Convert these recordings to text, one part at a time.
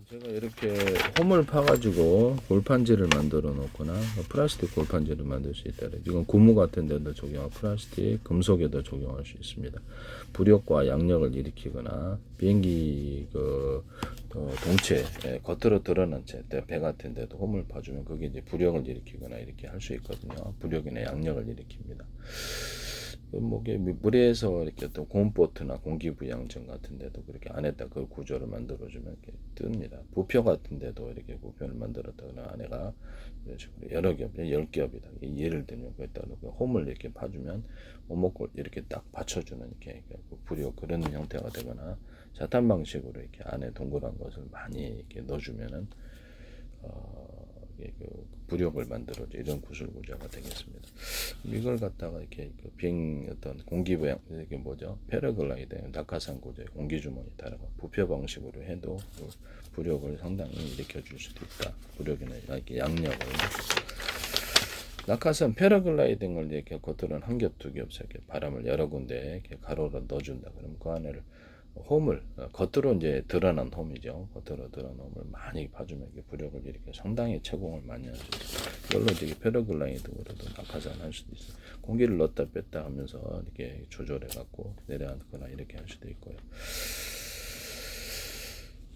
제가 이렇게 홈을 파가지고 골판지를 만들어 놓거나 플라스틱 골판지를 만들 수 있다. 이건 고무 같은 데도 적용하고 플라스틱, 금속에도 적용할 수 있습니다. 부력과 양력을 일으키거나 비행기 동체 겉으로 드러난 채 배 같은 데도 홈을 파주면 그게 이제 부력을 일으키거나 이렇게 할 수 있거든요. 부력이나 양력을 일으킵니다. 물에서 이렇게 어떤 고온보트나 공기부양정 같은 데도 그렇게 안에다 그 구조를 만들어주면 이렇게 뜹니다. 부표 같은 데도 이렇게 부표를 만들었다거나 안에가 이런 식으로 여러 겹, 10겹이다. 예를 들면 거기다 홈을 이렇게 파주면 오목을 이렇게 딱 받쳐주는 이렇게 부료 그런 형태가 되거나 자탄 방식으로 이렇게 안에 동그란 것을 많이 이렇게 넣어주면은 부력을 만들어줘 이런 구슬 구조가 되겠습니다. 이걸 갖다가 이렇게 비행 어떤 공기부양 이게 뭐죠? 패러글라이드 낙하산 구조의 공기주머니 따라가 부표 방식으로 해도 그 부력을 상당히 일으켜 줄 수도 있다. 부력이나 이렇게 양력을 낙하산 패러글라이딩을 이렇게 겉으로는 한 겹, 두 겹, 세 겹 바람을 여러 군데 이렇게 가로로 넣어준다. 그럼 그 안에를 홈을 겉으로 이제 드러난 홈이죠. 겉으로 드러난 홈을 많이 파주면 이게 부력을 이렇게 상당히 채공을 많이 할 수 있어요. 이걸로 이제 패러글라이딩으로도 낙하산 할 수도 있어요. 공기를 넣었다 뺐다 하면서 이렇게 조절해 갖고 내려앉거나 이렇게 할 수도 있고요.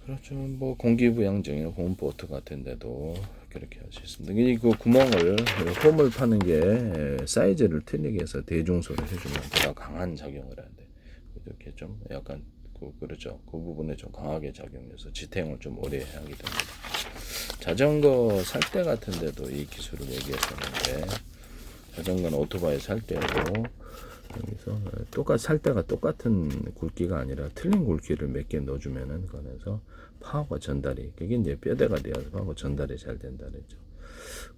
그렇죠. 뭐 공기부양정이나 고온보트 같은 데도 그렇게 할 수 있습니다. 이 그 구멍을 홈을 파는 게 사이즈를 틀리게 해서 대중소를 해주면 보다 강한 작용을 하는데 이렇게 좀 약간 그렇죠. 그 부분에 좀 강하게 작용해서 지탱을 좀 오래 하게 됩니다. 자전거 살 때 같은 데도 이 기술을 얘기했었는데 자전거는 오토바이 살 때도 여기서 살 때가 똑같은 굵기가 아니라 틀린 굵기를 몇 개 넣어주면은 그래서 파워가 전달이 그게 이제 뼈대가 되어서 파워가 전달이 잘 된다 그랬죠.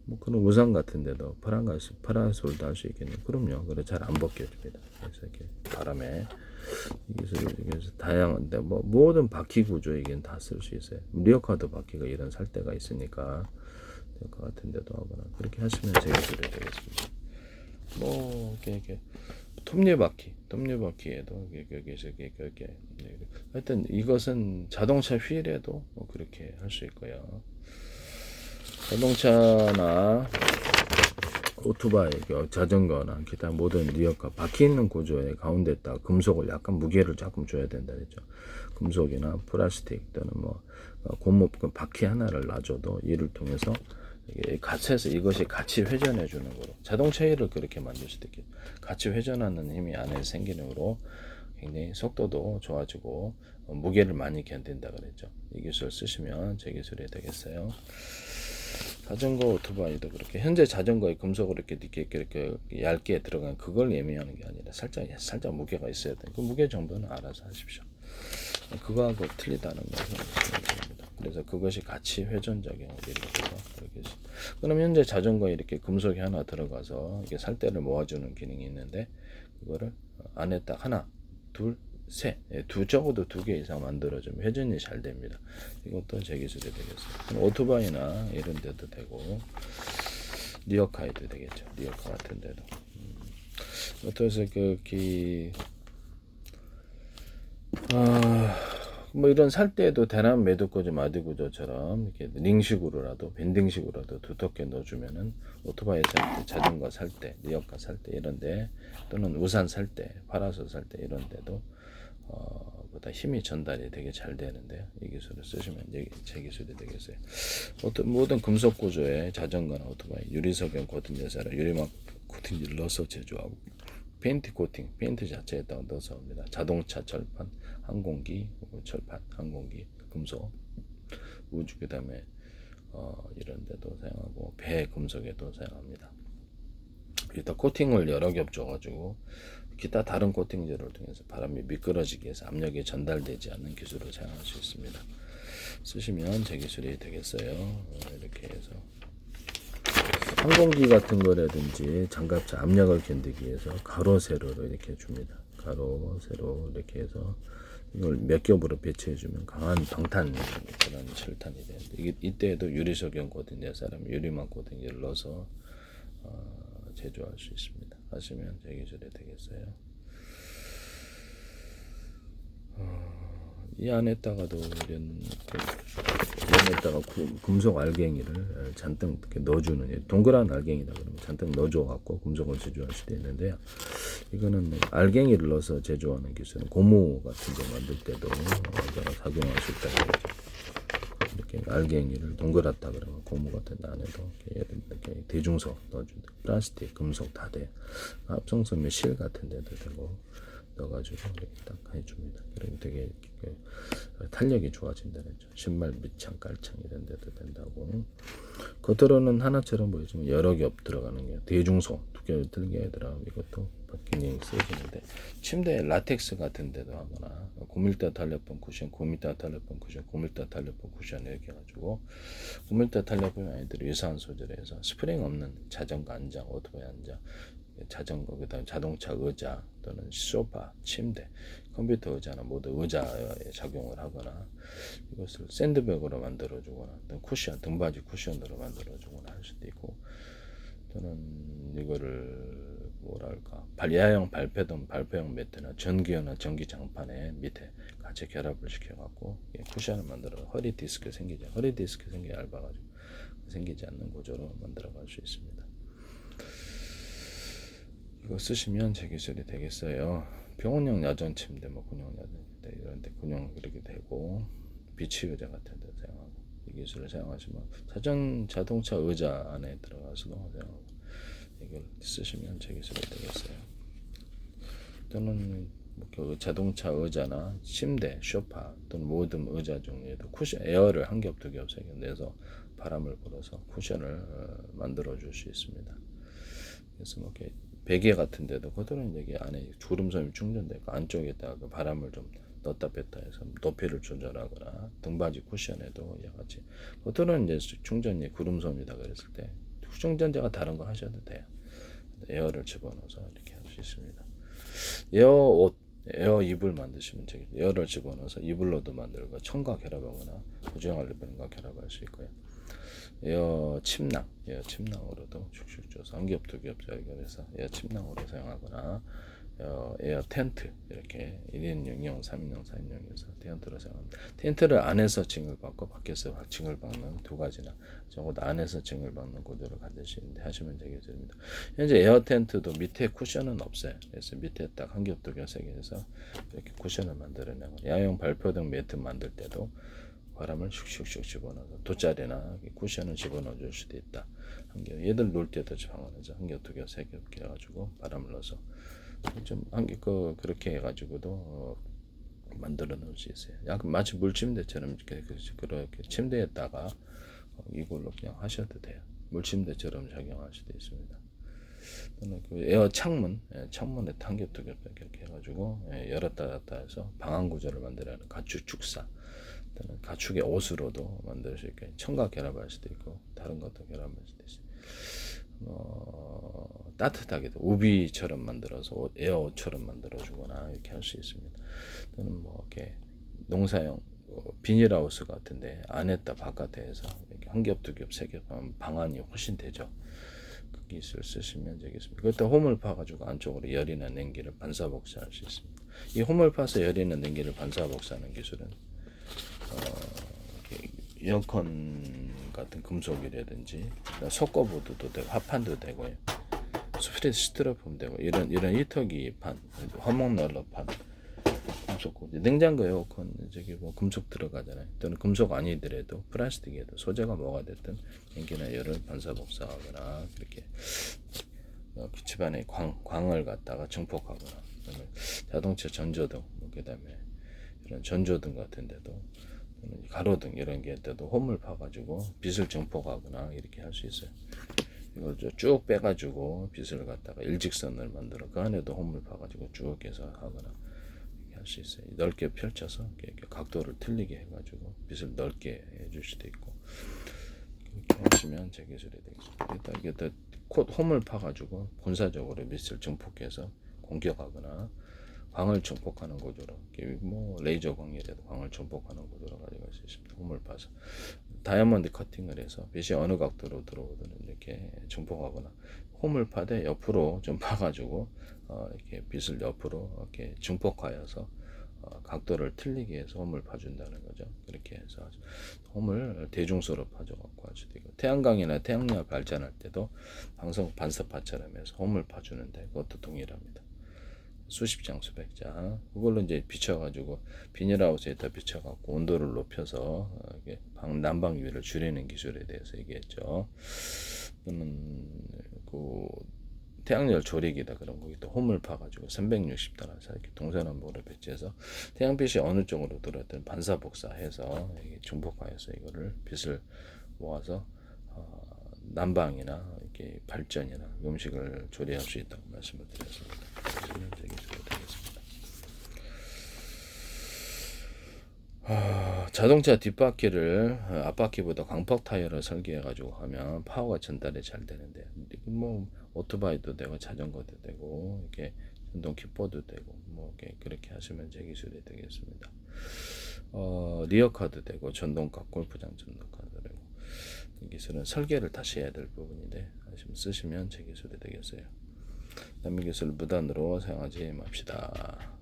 뭐 그런 우산 같은 데도 파라솔도 할 수 있겠네요. 그럼요. 그래 잘 안 벗겨집니다. 그래서 이렇게 바람에 이게 다양한데 뭐 모든 바퀴 구조에겐 다 쓸 수 있어요. 리어카도 바퀴가 이런 살대가 있으니까 리어카 같은 데도 하거나 그렇게 하시면 제기술이 되겠습니다. 뭐 이렇게 톱니바퀴에도 여기서 이렇게 하여튼 이것은 자동차 휠에도 뭐 그렇게 할 수 있고요. 자동차나 오토바이, 자전거나 기타 모든 리어카 바퀴 있는 구조의 가운데다 금속을 약간 무게를 조금 줘야 된다 그랬죠. 금속이나 플라스틱 또는 뭐 고무 바퀴 하나를 놔줘도 이를 통해서 같이해서 이것이 같이 회전해 주는 거로 자동차 휠을 그렇게 만들 수도 있겠죠. 같이 회전하는 힘이 안에 생기는 거로 굉장히 속도도 좋아지고 무게를 많이 견딘다 그랬죠. 이 기술 쓰시면 제 기술이 되겠어요. 자전거 오토바이도 그렇게 현재 자전거에 금속으로 이렇게 얇게 들어간 그걸 예매하는 게 아니라 살짝 무게가 있어야 돼. 그 무게 정도는 알아서 하십시오. 그거하고 틀리다는 것을 말씀드립니다. 그래서 그것이 같이 회전 작용을 일으켜서 그렇게. 그럼 현재 자전거에 이렇게 금속이 하나 들어가서 이게 살대를 모아주는 기능이 있는데 그거를 안에 딱 하나, 둘, 셋, 적어도 2개 이상 만들어주면 회전이 잘 됩니다. 이것도 제 기술이 되겠어요. 오토바이나 이런 데도 되고 리어카에도 되겠죠. 리어카 같은 데도. 어떠해서 뭐 이런 살 때에도 대남 매듭구조 마디구조처럼 이렇게 링식으로라도 밴딩식으로라도 두텁게 넣어주면은 오토바이 살 때, 자전거 살 때, 리어카 살 때 이런데 또는 우산 살 때, 파라솔 살 때 이런데도 보다 힘이 전달이 되게 잘 되는데요. 이 기술을 쓰시면 제 기술이 되겠어요. 모든 금속 구조의 자전거나 오토바이 유리석용 코팅제사라 유리막 코팅제를 넣어서 제조하고 페인트 코팅, 페인트 자체에다 넣어서 합니다. 자동차 철판, 항공기 철판, 항공기 금속, 우주 그다음에 이런 데도 사용하고 배 금속에도 사용합니다. 일단 코팅을 여러 겹 줘가지고 기타 다른 코팅제를 통해서 바람이 미끄러지게 해서 압력이 전달되지 않는 기술을 사용할 수 있습니다. 쓰시면 제 기술이 되겠어요. 이렇게 해서 항공기 같은 거라든지 장갑차 압력을 견디기 위해서 가로 세로로 이렇게 줍니다. 가로 세로 이렇게 해서 이걸 몇 겹으로 배치해 주면 강한 방탄 그런 철탄이 되는데 이때에도 유리석용 코팅제 사람 유리막 코팅제를 넣어서 제조할 수 있습니다. 하시면 제 기술이 되겠어요. 이 안에다가도 이런 안에다가 금속 알갱이를 잔뜩 이렇게 넣어주는, 동그란 알갱이다 그러면 잔뜩 넣어줘갖고 금속을 제조할 수도 있는데요. 이거는 알갱이를 넣어서 제조하는 기술은 고무 같은 거 만들 때도 작용할 수 있다. 이렇게 알갱이를 동그랗다 그러면 고무 같은 데 안에도 이렇게 대중소 넣어준다. 플라스틱, 금속 다 돼. 합성섬유 실 같은 데도 되고 넣어가지고 이렇게 딱 해줍니다. 그러면 되게 탄력이 좋아진다는 거죠. 신발 밑창, 깔창 이런 데도 된다고. 겉으로는 하나처럼 보이지만 여러 겹 들어가는 게 대중소 두 겹 들게 들어가면 이것도 기능이 쓰여지는데, 침대에 라텍스 같은 데도 하거나 고밀도 탄력본 쿠션, 고밀도 탄력본 쿠션, 고밀도 탄력본 쿠션 이렇게 해가지고, 고밀도 탄력본 아이들이 유사한 소재에서 스프링 없는 자전거 안장, 오토바이 안장, 자전거, 그다음 자동차 의자 또는 소파, 침대, 컴퓨터 의자나 모두 의자에 작용을 하거나, 이것을 샌드백으로 만들어주거나 또는 쿠션, 등받이 쿠션으로 만들어주거나 할 수도 있고, 또는 이거를 뭐랄까 야형 발패등 발표용 매트나 전기요나 전기 장판에 밑에 같이 결합을 시켜갖고 쿠션을 만들어 허리 디스크 생기죠. 허리 디스크 생기 얇아가지고 생기지 않는 구조로 만들어갈 수 있습니다. 이거 쓰시면 제 기술이 되겠어요. 병원용 야전 침대, 뭐 군용 야전 침대 이런데 군용 이렇게 되고, 비치 의자 같은 데 사용하고, 이 기술을 사용하시면 자동차 의자 안에 들어가서도 사용하고, 이걸 쓰시면 제 기술이 되겠어요. 또는 그 자동차 의자나 침대, 소파 또는 모든 의자 종류에도 쿠션, 에어를 한 겹, 두 겹, 세 겹 내서 바람을 불어서 쿠션을 만들어 줄 수 있습니다. 그래서 뭐 이렇게 베개 같은 데도 그들은 여기 안에 주름선이 충전되고 안쪽에다가 그 바람을 좀 넣었다 뺐다 해서 높이를 조절하거나, 등받이 쿠션에도 같이 그들은 이제 충전이 구름솜이다 그랬을 때 충전자가 다른 거 하셔도 돼요. 에어를 집어넣어서 이렇게 할 수 있습니다. 에어 옷, 에어 이불 만드시면 되겠죠. 에어를 집어넣어서 이불로도 만들고 청과 결합하거나 고정할 리본과 결합할 수 있고요. 에어 침낭, 에어 침낭으로도 슉슉 줘서 한 겹, 두 겹 연결해서 에어 침낭으로 사용하거나, 에어 텐트 이렇게 1인용, 3인용, 4인용에서 텐트로 사용합니다. 텐트를 안에서 징을 받고 밖에서 징을 받는 두 가지나 적어도 안에서 징을 받는 구조를 가지시는데 하시면 되겠습니다. 현재 에어 텐트도 밑에 쿠션은 없어요. 그래서 밑에 딱 한 겹, 두 겹, 세 개에서 이렇게 쿠션을 만들어내고, 야용 발표등 매트 만들 때도 바람을 슉슉슉 집어넣어서 돗자리나 쿠션을 집어넣어 줄 수도 있다. 한 겹, 얘들 놀 때도 방안에서 한 겹, 두 겹, 세 겹 이렇게 해가지고 바람을 넣어서 좀 한 겹 그렇게 해가지고도 만들어 놓을 수 있어요. 약간 마치 물침대처럼 그렇게 침대에다가 이걸로 그냥 하셔도 돼요. 물침대처럼 작용할 수도 있습니다. 또는 그 에어 창문, 창문에 한 겹, 두 겹 이렇게 해가지고 열었다 닫았다 해서 방안 구조를 만들어내는 가축 축사, 또는 가축의 옷으로도 만들 수 있게 청과 결합할 수도 있고 다른 것도 결합할 수도 있어요. 따뜻하게도 우비처럼 만들어서 에어 옷처럼 만들어주거나 이렇게 할 수 있습니다. 또는 뭐 이렇게 농사용 비닐하우스 같은데 안에다 바깥에 해서 이렇게 한 겹, 두 겹, 세 겹 하면 방안이 훨씬 되죠. 그 기술 쓰시면 되겠습니다. 그것도 홈을 파가지고 안쪽으로 열이나 냉기를 반사복사할 수 있습니다. 이 홈을 파서 열이나 냉기를 반사복사하는 기술은 에어컨 같은 금속이라든지 석고보드도 되고 합판도 되고요. 스티로폼 되고 이런 히터기 판, 화목난로판, 금속, 냉장고, 에어컨 저기 뭐 금속 들어가잖아요. 또는 금속 아니더라도 플라스틱에도 소재가 뭐가 됐든 연기나 열을 반사복사하거나 그렇게 집안에 광을 갖다가 증폭하거나, 자동차 전조등, 그다음에 이런 전조등 같은 데도, 가로등 이런 게 때도 홈을 파가지고 빛을 증폭하거나 이렇게 할 수 있어요. 이걸 쭉 빼가지고 빛을 갖다가 일직선을 만들어 그 안에도 홈을 파가지고 쭉 해서 하거나 이렇게 할 수 있어요. 넓게 펼쳐서 이렇게 각도를 틀리게 해가지고 빛을 넓게 해줄 수도 있고, 이렇게 하시면 제 기술이 되겠습니다. 이게 홈을 파가지고 분사적으로 빛을 증폭해서 공격하거나 광을 증폭하는 구조로, 뭐 레이저 광이라도 광을 증폭하는 구조로 가져갈 수 있습니다. 홈을 파서 다이아몬드 커팅을 해서 빛이 어느 각도로 들어오든 이렇게 증폭하거나, 홈을 파되 옆으로 좀 파가지고 이렇게 빛을 옆으로 이렇게 증폭하여서 각도를 틀리게 해서 홈을 파준다는 거죠. 그렇게 해서 홈을 대중소로 파줘갖고 할 수도 있고, 태양광이나 태양력 발전할 때도 방송 반사파처럼 해서 홈을 파주는데 그것도 동일합니다. 수십 장, 수백 장, 그걸로 이제 비춰가지고 비닐하우스에다 비춰갖고 온도를 높여서 난방 유위를 줄이는 기술에 대해서 얘기했죠. 또는 그 태양열 조리기다 그런 거기도 홈을 파가지고 360도라서 이렇게 동서남북으로 배치해서 태양빛이 어느 쪽으로 들어왔든 반사 복사해서 중복화해서 이거를 빛을 모아서 난방이나 이렇게 발전이나 음식을 조리할 수 있다고 말씀을 드렸습니다. 자동차 뒷바퀴를 앞바퀴보다 광폭 타이어를 설계해가지고 하면 파워가 전달이 잘 되는데, 뭐 오토바이도 되고 자전거도 되고 이렇게 전동 킥보드도 되고 뭐 그렇게 하시면 제 기술이 되겠습니다. 리어카도 되고 전동카, 골프장 전동카도 되고, 이 기술은 설계를 다시 해야 될 부분인데 쓰시면 제 기술이 되겠어요. 남의 기술을 무단으로 사용하지 맙시다.